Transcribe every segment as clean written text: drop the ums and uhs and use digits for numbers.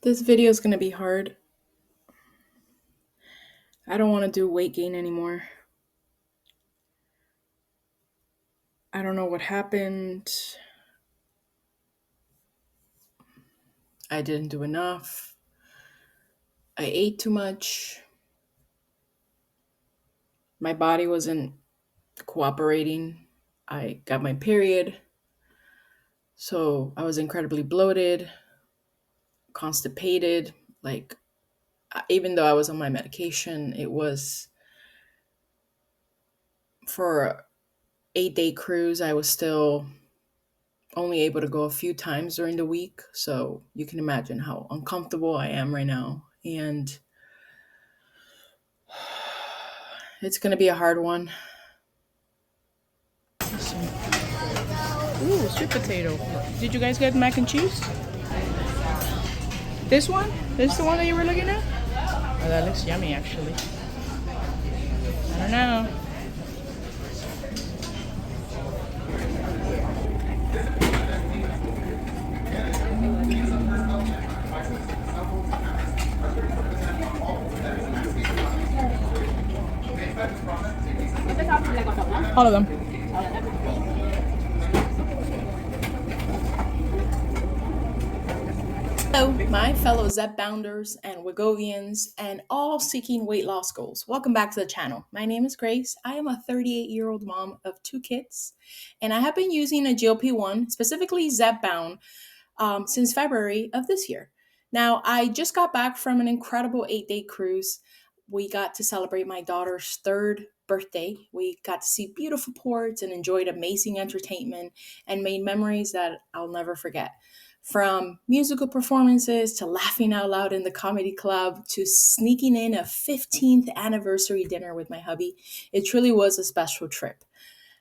This video is going to be hard. I don't want to do weight gain anymore. I don't know what happened. I didn't do enough. I ate too much. My body wasn't cooperating. I got my period. So I was incredibly bloated, constipated. Even though I was on my medication, it was for a 8-day cruise. I was still only able to go a few times during the week. So you can imagine how uncomfortable I am right now. And it's going to be a hard one. Ooh, sweet potato. Did you guys get mac and cheese? This one? This is the one that you were looking at? Oh, that looks yummy, actually. I don't know. All of them. Hello, my fellow Zepbounders and Wegovians and all seeking weight loss goals. Welcome back to the channel. My name is Grace. I am a 38-year-old mom of 2 kids, and I have been using a GLP-1, specifically Zepbound, since February of this year. Now, I just got back from an incredible 8-day cruise. We got to celebrate my daughter's 3rd birthday. We got to see beautiful ports and enjoyed amazing entertainment and made memories that I'll never forget. From musical performances to laughing out loud in the comedy club to sneaking in a 15th anniversary dinner with my hubby, it truly was a special trip.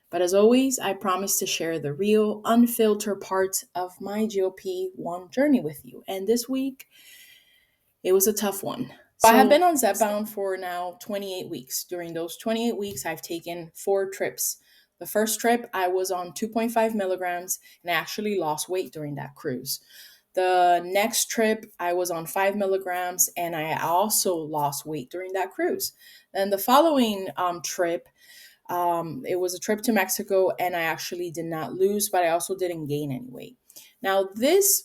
But as always, I promise to share the real, unfiltered parts of my GLP-1 journey with you. And this week, it was a tough one. So I have been on Zepbound for now 28 weeks. During those 28 weeks, I've taken 4 trips. The first trip, I was on 2.5 milligrams and I actually lost weight during that cruise. The next trip, I was on 5 milligrams and I also lost weight during that cruise. Then the following trip, it was a trip to Mexico and I actually did not lose, but I also didn't gain any weight. Now, this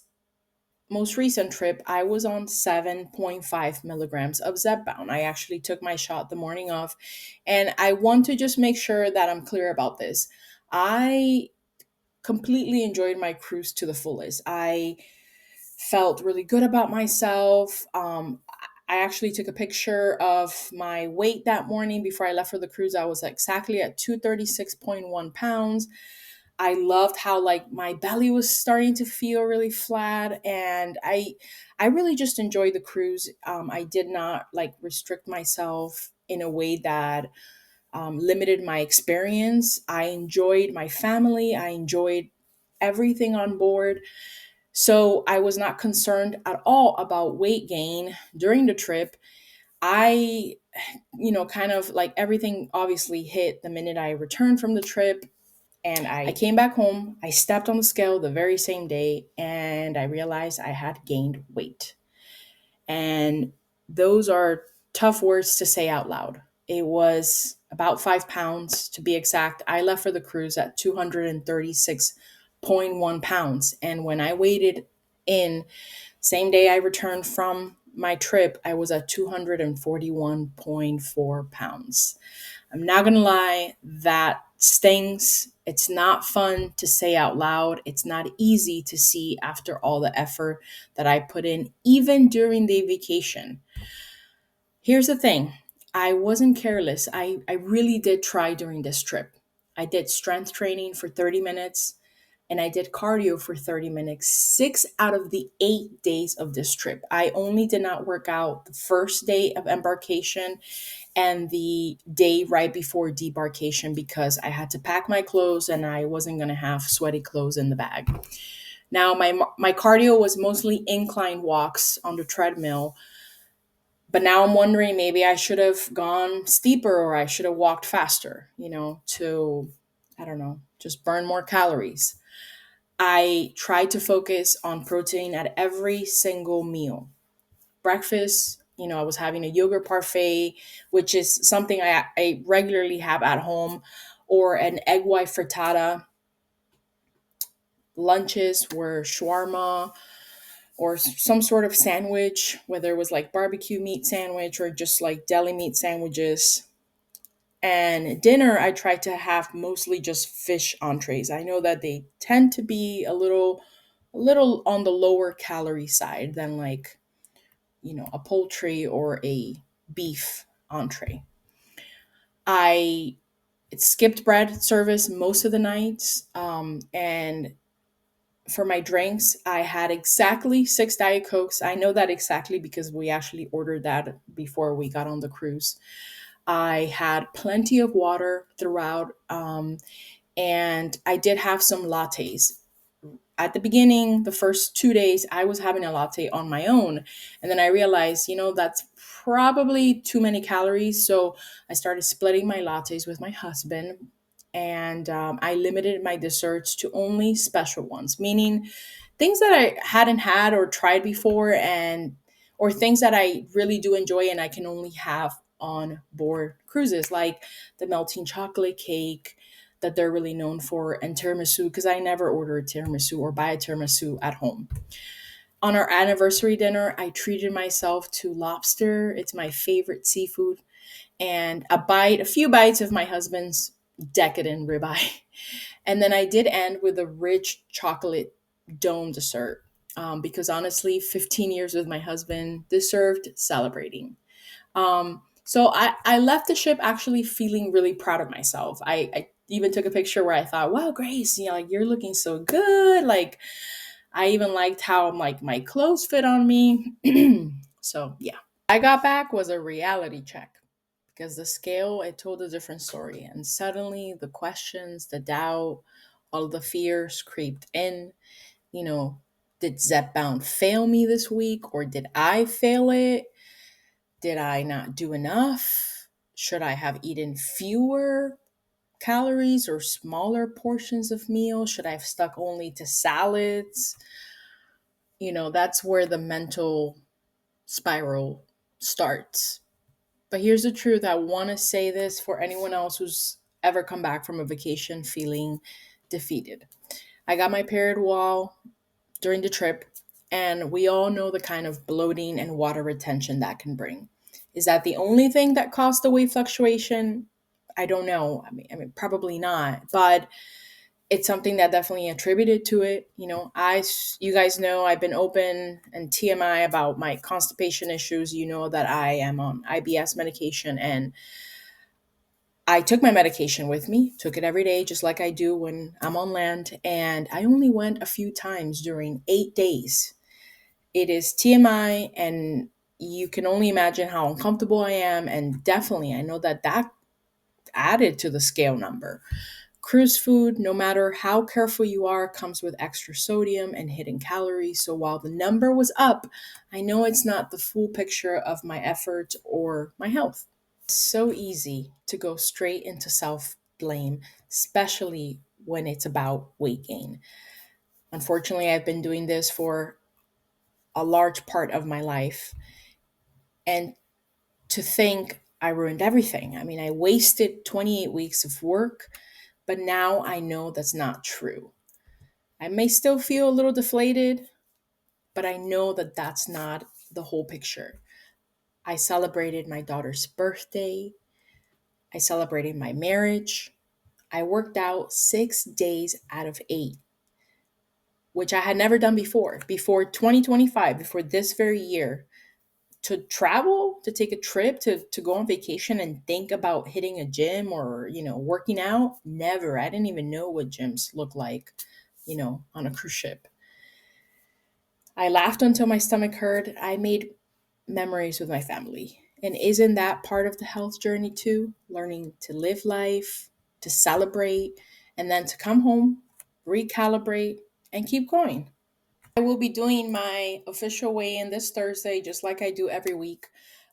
most recent trip, I was on 7.5 milligrams of Zepbound. I actually took my shot the morning of, and I want to just make sure that I'm clear about this. I completely enjoyed my cruise to the fullest. I felt really good about myself. I actually took a picture of my weight that morning before I left for the cruise. I was exactly at 236.1 pounds. I loved how my belly was starting to feel really flat, and I really just enjoyed the cruise. I did not restrict myself in a way that limited my experience. I enjoyed my family. I enjoyed everything on board. So I was not concerned at all about weight gain during the trip. I, kind of everything obviously hit the minute I returned from the trip. And I came back home. I stepped on the scale the very same day and I realized I had gained weight. And those are tough words to say out loud. It was about 5 pounds to be exact. I left for the cruise at 236.1 pounds. And when I weighed in, same day I returned from my trip, I was at 241.4 pounds. I'm not going to lie, that stings. It's not fun to say out loud. It's not easy to see after all the effort that I put in, even during the vacation. Here's the thing. I wasn't careless. I really did try during this trip. I did strength training for 30 minutes and I did cardio for 30 minutes, 6 out of the 8 days of this trip. I only did not work out the first day of embarkation and the day right before debarkation because I had to pack my clothes and I wasn't going to have sweaty clothes in the bag. Now, my cardio was mostly incline walks on the treadmill, but now I'm wondering maybe I should have gone steeper or I should have walked faster, to, I don't know, just burn more calories. I tried to focus on protein at every single meal. breakfast, I was having a yogurt parfait, which is something I regularly have at home, or an egg white frittata. Lunches were shawarma or some sort of sandwich, whether it was like barbecue meat sandwich or just like deli meat sandwiches. And dinner, I tried to have mostly just fish entrees. I know that they tend to be a little on the lower calorie side than like, a poultry or a beef entree. I skipped bread service most of the nights. And for my drinks, I had exactly six Diet Cokes. I know that exactly because we actually ordered that before we got on the cruise. I had plenty of water throughout, and I did have some lattes. At the beginning, the first 2 days, I was having a latte on my own. And then I realized, that's probably too many calories. So I started splitting my lattes with my husband. And I limited my desserts to only special ones, meaning things that I hadn't had or tried before, and or things that I really do enjoy and I can only have on board cruises, like the melting chocolate cake that they're really known for, and tiramisu, because I never order a tiramisu or buy a tiramisu at home. On our anniversary dinner, I treated myself to lobster. It's my favorite seafood, and a few bites of my husband's decadent ribeye. And then I did end with a rich chocolate dome dessert, because honestly, 15 years with my husband deserved celebrating. So I left the ship actually feeling really proud of myself. I even took a picture where I thought, wow, Grace, like you're looking so good. Like I even liked how like my clothes fit on me. So yeah. I got back was a reality check because the scale, it told a different story. And suddenly the questions, the doubt, all the fears creeped in. You know, did Zepbound fail me this week, or did I fail it? Did I not do enough? Should I have eaten fewer calories or smaller portions of meals? Should I have stuck only to salads? That's where the mental spiral starts. But here's the truth. I want to say this for anyone else who's ever come back from a vacation feeling defeated. I got my period while during the trip, and we all know the kind of bloating and water retention that can bring. Is that the only thing that caused the weight fluctuation? I don't know. I mean, probably not, but it's something that definitely attributed to it. You guys know I've been open and TMI about my constipation issues. You know that I am on IBS medication, and I took my medication with me, took it every day, just like I do when I'm on land. And I only went a few times during 8 days. It is TMI, and you can only imagine how uncomfortable I am. And definitely, I know that added to the scale number. Cruise food, no matter how careful you are, comes with extra sodium and hidden calories. So while the number was up, I know it's not the full picture of my effort or my health. It's so easy to go straight into self blame, especially when it's about weight gain. Unfortunately, I've been doing this for a large part of my life. And to think I ruined everything. I mean, I wasted 28 weeks of work, but now I know that's not true. I may still feel a little deflated, but I know that that's not the whole picture. I celebrated my daughter's birthday. I celebrated my marriage. I worked out 6 days out of 8, which I had never done before. Before 2025, before this very year, to travel, to take a trip, to go on vacation and think about hitting a gym or, working out, never. I didn't even know what gyms look like, on a cruise ship. I laughed until my stomach hurt. I made memories with my family. And isn't that part of the health journey too? Learning to live life, to celebrate, and then to come home, recalibrate, and keep going. I will be doing my official weigh in this Thursday, just like I do every week.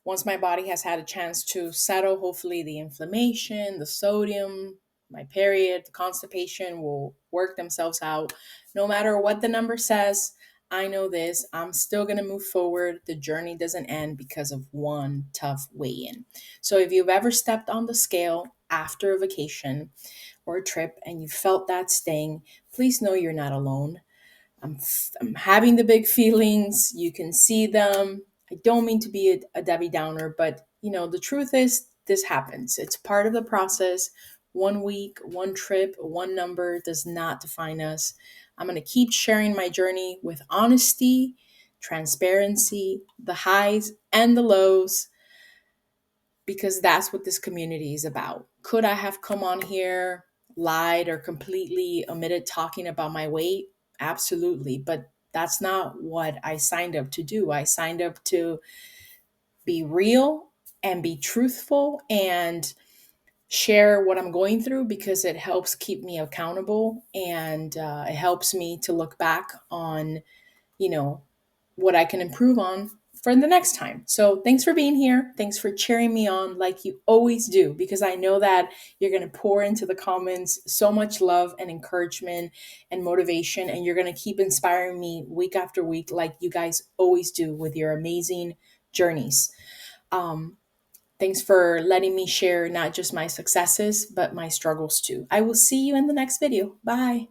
Once my body has had a chance to settle, hopefully the inflammation, the sodium, my period, the constipation will work themselves out. No matter what the number says, I know this. I'm still going to move forward. The journey doesn't end because of one tough weigh in. So, if you've ever stepped on the scale after a vacation or a trip and you felt that sting, please know you're not alone. I'm having the big feelings. You can see them. I don't mean to be a Debbie Downer, but the truth is this happens. It's part of the process. 1 week, one trip, one number does not define us. I'm going to keep sharing my journey with honesty, transparency, the highs and the lows, because that's what this community is about. Could I have come on here, lied, or completely omitted talking about my weight? Absolutely. But that's not what I signed up to do. I signed up to be real and be truthful and share what I'm going through because it helps keep me accountable, and it helps me to look back on, you know, what I can improve on for the next time. So thanks for being here. Thanks for cheering me on like you always do, because I know that you're going to pour into the comments so much love and encouragement and motivation, and you're going to keep inspiring me week after week like you guys always do with your amazing journeys. Um, Thanks for letting me share not just my successes, but my struggles too. I will see you in the next video. Bye.